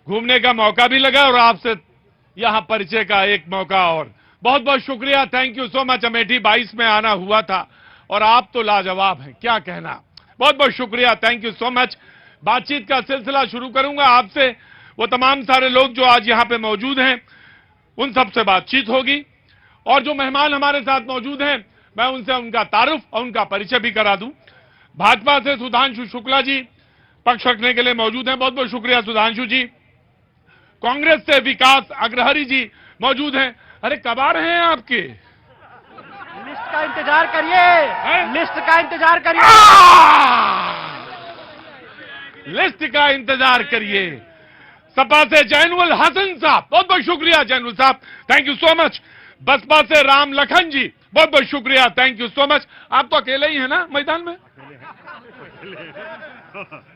घूमने का मौका भी लगा और आपसे यहाँ परिचय का एक मौका और। बहुत बहुत शुक्रिया, thank you so much. Amethi 22 में आना हुआ था और आप तो लाजवाब हैं, क्या कहना। बहुत बहुत शुक्रिया, थैंक यू सो मच। बातचीत का सिलसिला शुरू करूंगा आपसे। वो तमाम सारे लोग जो आज यहाँ पे मौजूद हैं उन सबसे बातचीत होगी और जो मेहमान हमारे साथ मौजूद हैं मैं उनसे उनका तारुफ और उनका परिचय भी करा दूं। भाजपा से सुधांशु शुक्ला जी पक्ष रखने के लिए मौजूद हैं, बहुत बहुत शुक्रिया सुधांशु जी। कांग्रेस से विकास अग्रहरी जी मौजूद हैं। अरे कब आ रहे हैं आपके? लिस्ट का इंतजार करिए, लिस्ट का इंतजार करिए, लिस्ट का इंतजार करिए। सपा से जैनुल हसन साहब, बहुत बहुत शुक्रिया जैनुल साहब, thank you so much. Baspa से राम लखन जी, बहुत बहुत शुक्रिया, थैंक यू सो मच। आप तो अकेले ही हैं ना मैदान में?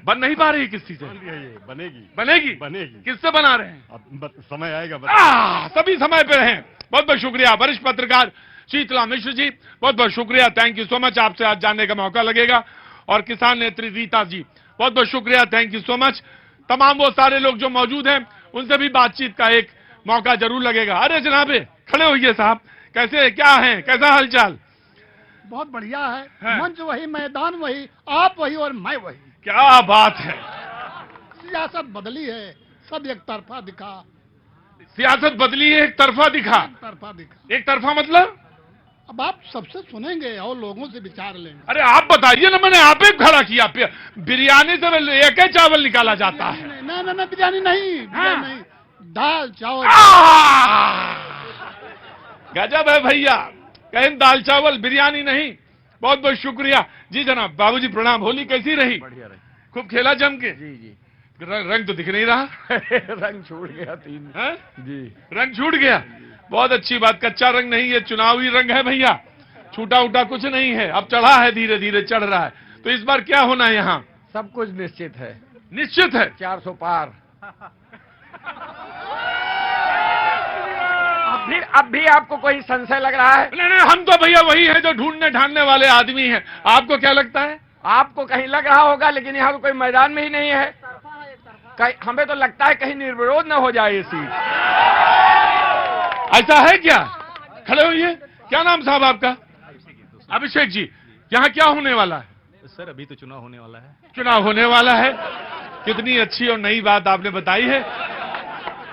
बन नहीं पा रही किसी से? बनेगी बनेगी बनेगी। किससे बना रहे हैं? अब समय आएगा। सभी समय पे हैं। बहुत बहुत शुक्रिया। वरिष्ठ पत्रकार शीतला मिश्र जी, बहुत बहुत शुक्रिया, थैंक यू सो मच। आपसे आज जानने का मौका लगेगा। और किसान नेत्री रीता जी, बहुत बहुत शुक्रिया, थैंक यू सो मच। तमाम वो सारे लोग जो मौजूद हैं उनसे भी बातचीत का एक मौका जरूर लगेगा। अरे जनाबे खड़े होइए साहब, कैसे क्या हैं, कैसा हालचाल? बहुत बढ़िया है। मंच वही, मैदान वही, आप वही और मैं वही। क्या बात है। सियासत बदली है, सब एक तरफा दिखा। सियासत बदली है, एक तरफा दिखा। एक तरफा दिखा। एक तरफा मतलब? अब आप सबसे सुनेंगे और लोगों से विचार लेंगे। अरे आप बताइए ना, मैंने आप ही खड़ा किया। बिरयानी से एक ही चावल निकाला जाता है। नहीं, बिरयानी नहीं, नहीं, दाल चावल। गजब है भैया, कहीं दाल चावल बिरयानी नहीं। बहुत बहुत शुक्रिया जी जनाब। बाबूजी प्रणाम। होली कैसी रही? बढ़िया रही। खूब खेला जम के? जी जी। रंग तो दिख नहीं रहा। रंग छूट गया 3 जी। रंग छूट गया, बहुत अच्छी बात। कच्चा रंग नहीं, ये चुनावी रंग है भैया, छूटा उटा कुछ नहीं है। अब चढ़ा है, धीरे धीरे चढ़ रहा है। तो इस बार क्या होना है यहाँ? सब कुछ निश्चित है। निश्चित है 400 पार। अब भी आपको कोई संशय लग रहा है? नहीं, हम तो भैया वही है जो ढूंढने ढांढने वाले आदमी हैं। आपको क्या लगता है? आपको कहीं लग रहा होगा, लेकिन यहाँ तो कोई मैदान में ही नहीं है। हमें तो लगता है कहीं निर्विरोध न हो जाए ये सीट। ऐसा है क्या? खड़े होइए। क्या नाम साहब आपका? अभिषेक जी, यहाँ क्या होने वाला है? सर अभी तो चुनाव होने वाला है। चुनाव होने वाला है। कितनी अच्छी और नई बात आपने बताई है,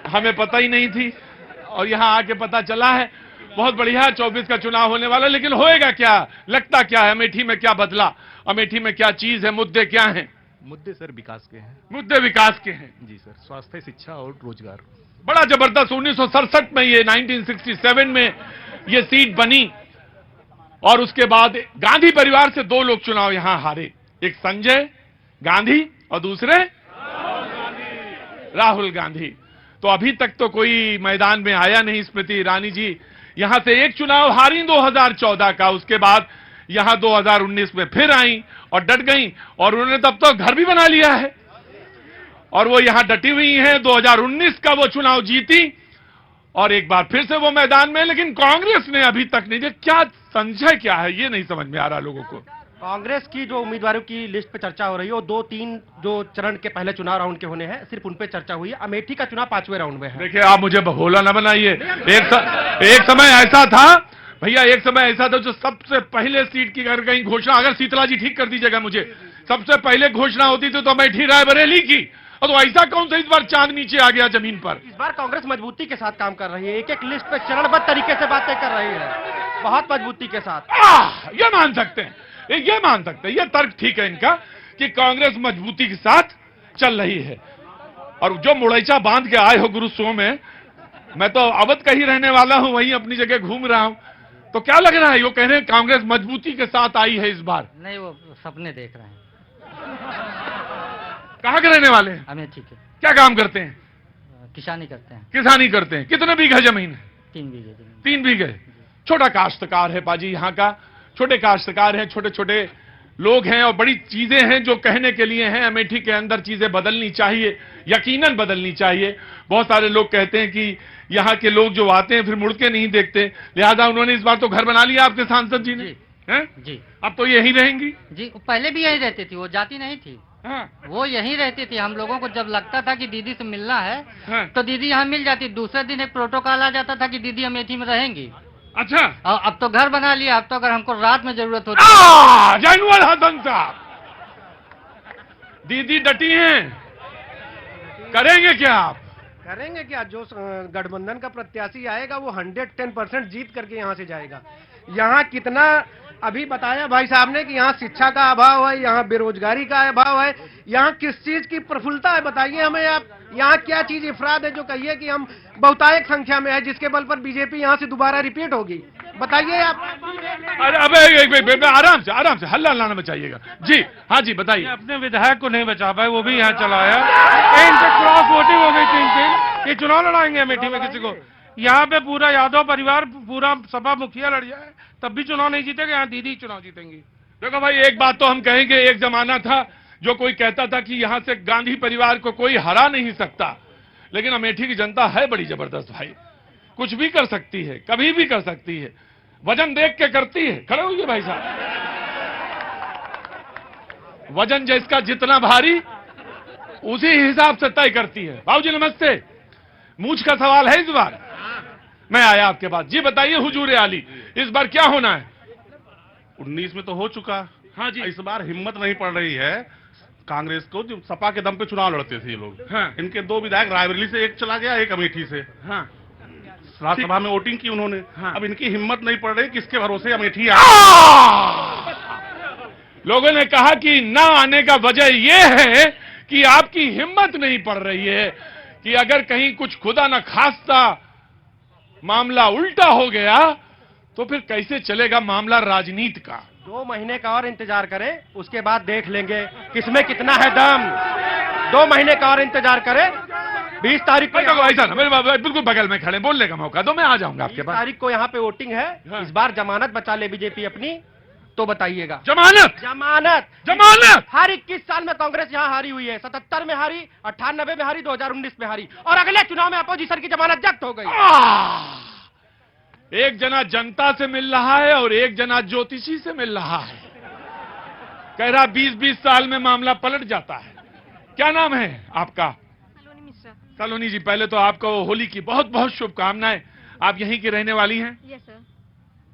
हमें पता ही नहीं थी और यहाँ आके पता चला है। बहुत बढ़िया। 24 का चुनाव होने वाला, लेकिन होएगा क्या, लगता क्या है? अमेठी में क्या बदला, अमेठी में क्या चीज है, मुद्दे क्या हैं? मुद्दे सर विकास के हैं। मुद्दे विकास के हैं जी सर, स्वास्थ्य, शिक्षा और रोजगार। बड़ा जबरदस्त। 1967 में ये 1967 में ये सीट बनी और उसके बाद गांधी परिवार से 2 लोग चुनाव यहां हारे, एक संजय गांधी और दूसरे राहुल गांधी। तो अभी तक तो कोई मैदान में आया नहीं। स्मृति ईरानी जी यहां से एक चुनाव हारी 2014 का, उसके बाद यहां 2019 में फिर आई और डट गई और उन्होंने तब तो घर भी बना लिया है और वो यहां डटी हुई हैं। 2019 का वो चुनाव जीती और एक बार फिर से वो मैदान में। लेकिन कांग्रेस ने अभी तक नहीं। क्या संशय क्या है, ये नहीं समझ में आ रहा लोगों को। कांग्रेस की जो उम्मीदवारों की लिस्ट पे चर्चा हो रही है वो 2-3 जो चरण के पहले चुनाव राउंड के होने हैं, सिर्फ उन पे चर्चा हुई है। अमेठी का चुनाव 5वें राउंड में है। देखिए आप मुझे भगोला ना बनाइए। एक समय ऐसा था भैया, एक समय ऐसा था जो सबसे पहले सीट की अगर कहीं घोषणा, अगर शीतला जी ठीक कर दीजिएगा मुझे, सबसे पहले घोषणा होती थी तो अमेठी रायबरेली की। और तो ऐसा कौन सा इस बार चांद नीचे आ गया जमीन पर? इस बार कांग्रेस मजबूती के साथ काम कर रही है, एक एक लिस्ट पे चरणबद्ध तरीके से बातें कर रही है, बहुत मजबूती के साथ। ये मान सकते हैं, ये मान सकते हैं, ये तर्क ठीक है इनका कि कांग्रेस मजबूती के साथ चल रही है। और जो मुड़ैचा बांध के आए हो गुरु सो में, मैं तो अवध का ही रहने वाला हूं, वहीं अपनी जगह घूम रहा हूं। तो क्या लग रहा है, वो कह रहे हैं कांग्रेस मजबूती के साथ आई है इस बार? नहीं, वो सपने देख रहे हैं। कहाँ के रहने वाले हैं? अमेठी के। क्या काम करते हैं? किसानी करते हैं। किसानी करते हैं। कितने बीघा जमीन है? 3 बीघे जमीन। 3 बीघे। छोटा काश्तकार है पाजी, यहाँ का छोटे काश्तकार हैं, छोटे छोटे लोग हैं और बड़ी चीजें हैं जो कहने के लिए हैं। अमेठी के अंदर चीजें बदलनी चाहिए, यकीनन बदलनी चाहिए। बहुत सारे लोग कहते हैं कि यहाँ के लोग जो आते हैं फिर मुड़ के नहीं देखते, लिहाजा उन्होंने इस बार तो घर बना लिया आपके सांसद जी ने। जी। हैं? जी अब तो यहीं रहेंगी? जी, पहले भी यहीं रहती थी, वो जाती नहीं थी। हाँ, वो यहीं रहती थी। हम लोगों को जब लगता था कि दीदी से मिलना है हाँ। तो दीदी यहाँ मिल जाती। दूसरे दिन एक प्रोटोकॉल आ जाता था कि दीदी अमेठी में रहेंगी। अच्छा। और अब तो घर बना लिया। अब तो अगर हमको रात में जरूरत होती जैनुअल हसन साहब, दीदी डटी हैं, करेंगे क्या आप? करेंगे क्या? जो गठबंधन का प्रत्याशी आएगा वो 110% जीत करके यहाँ से जाएगा। यहाँ कितना अभी बताया भाई साहब ने कि यहाँ शिक्षा का अभाव है, यहाँ बेरोजगारी का अभाव है, यहाँ किस चीज की प्रफुल्लता है बताइए हमें आप। यहाँ क्या चीज इफराद है जो कहिए कि हम बहुतायत संख्या में है जिसके बल पर बीजेपी यहाँ से दोबारा रिपीट होगी? बताइए आप। अरे अबे एक आराम से हल्ला लाना बचाइएगा जी। हाँ जी बताइए। अपने विधायक को नहीं बचा पाए, वो भी यहाँ चला आया। इन पे क्रॉस वोटिंग हो गई 3-3। ये चुनाव लड़ाएंगे अमेठी में किसी को? यहाँ पे पूरा यादव परिवार, पूरा सपा मुखिया लड़ जाए तब भी चुनाव नहीं जीतेगा। यहाँ दीदी चुनाव जीतेंगी। देखो भाई, एक बात तो हम कहेंगे, एक जमाना था जो कोई कहता था कि यहाँ से गांधी परिवार को कोई हरा नहीं सकता, लेकिन अमेठी की जनता है बड़ी जबरदस्त भाई, कुछ भी कर सकती है, कभी भी कर सकती है, वजन देख के करती है। खड़े होइए भाई साहब। वजन जिसका जितना भारी उसी हिसाब से तय करती है। बाबूजी नमस्ते, मूछ का सवाल है इस बार? मैं आया आपके पास। जी बताइए हुजूर आली, इस बार क्या होना है? 19 में तो हो चुका। हाँ जी। इस बार हिम्मत नहीं पड़ रही है कांग्रेस को, जो सपा के दम पे चुनाव लड़ते थे ये लोग। हाँ। इनके 2 विधायक रायबरेली से, एक चला गया, एक अमेठी से। हाँ। राज्यसभा में वोटिंग की उन्होंने। हाँ। अब इनकी हिम्मत नहीं पड़ रही, किसके भरोसे अमेठी लोगों ने कहा कि ना आने का वजह यह है कि आपकी हिम्मत नहीं पड़ रही है कि अगर कहीं कुछ खुदा न खास्ता मामला उल्टा हो गया तो फिर कैसे चलेगा मामला राजनीति का। 2 महीने का और इंतजार करें, उसके बाद देख लेंगे किसमें कितना है दम। 2 महीने का और इंतजार करें। 20 तारीख को ऐसा ना, मेरे बिल्कुल बगल में खड़े, बोलने का मौका दो, मैं आ जाऊंगा आपके 20 पास। तारीख को यहाँ पे वोटिंग है। हाँ। इस बार जमानत बचा ले बीजेपी अपनी तो बताइएगा। जमानत जमानत जमानत। हर 21 साल में कांग्रेस यहाँ हारी हुई है। 77 में हारी, 98 में हारी, 2019 में हारी, और अगले चुनाव में अपोजिशन की जमानत जब्त हो गई। एक जना जनता से मिल रहा है और एक जना ज्योतिषी से मिल रहा है। कह रहा 20-20 साल में मामला पलट जाता है। क्या नाम है आपका? सलोनी मिश्रा। सलोनी जी, पहले तो आपको होली की बहुत बहुत शुभकामनाएं। आप यहीं की रहने वाली हैं? Yes sir.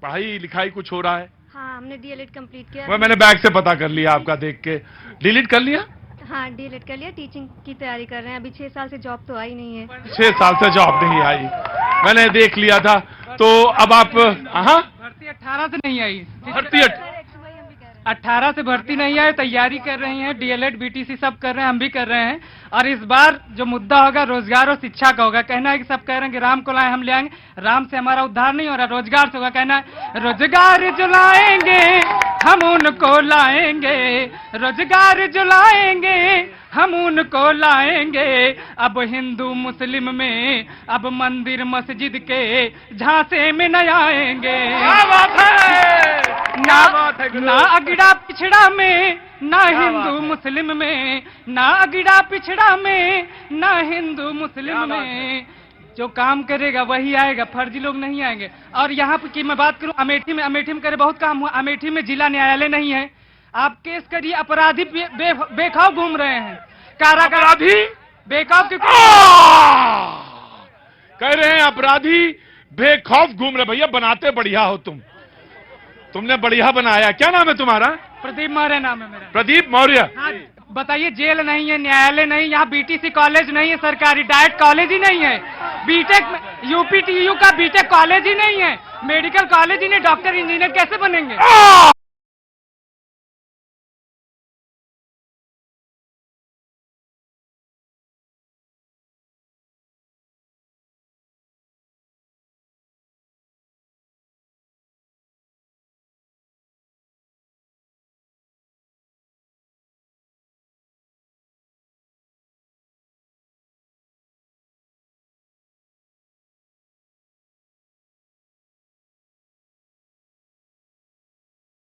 पढ़ाई लिखाई कुछ हो रहा है? हाँ, हमने डीएलएड कंप्लीट किया। वह मैंने बैग से पता कर लिया आपका देख के। डिलीट कर लिया? हाँ, डीएलएड कर लिया, टीचिंग की तैयारी कर रहे हैं। अभी 6 साल से जॉब तो आई नहीं है। 6 साल से जॉब नहीं आई, मैंने देख लिया था। तो अब आप हाँ भर्ती 18 से नहीं आई। भर्ती 18 से भर्ती नहीं आई, तैयारी कर रही हैं। डीएलएड बीटीसी सब कर रहे हैं, हम भी कर रहे हैं। और इस बार जो मुद्दा होगा रोजगार और शिक्षा का होगा। कहना है कि सब कह रहे हैं कि राम को लाए, हम ले आएंगे। राम से हमारा उद्धार नहीं हो रहा, रोजगार से होगा। कहना है रोजगार जो लाएंगे हम उनको लाएंगे, रोजगार जो लाएंगे हम उनको लाएंगे। अब हिंदू मुस्लिम में, अब मंदिर मस्जिद के झांसे में न आएंगे। ना अगड़ा पिछड़ा में, ना हिंदू मुस्लिम में, ना अगड़ा पिछड़ा में, ना हिंदू मुस्लिम में। जो काम करेगा वही आएगा, फर्जी लोग नहीं आएंगे। और यहाँ की मैं बात करूं, अमेठी में करे बहुत काम हुआ। अमेठी में जिला न्यायालय नहीं है। आप केस करिए, अपराधी बेखौफ घूम रहे हैं। अपराधी बेखौफ कह रहे हैं, अपराधी बेखौफ घूम रहे। भैया बनाते बढ़िया हो तुमने बढ़िया बनाया। क्या नाम है तुम्हारा? प्रदीप मौर्य नाम है मेरा। प्रदीप मौर्य। हाँ, बताइए, जेल नहीं है, न्यायालय नहीं, यहाँ बीटीसी कॉलेज नहीं है, सरकारी डाइट कॉलेज ही नहीं है, बीटेक यूपीटीयू का बीटेक कॉलेज ही नहीं है, मेडिकल कॉलेज ही नहीं, डॉक्टर इंजीनियर कैसे बनेंगे?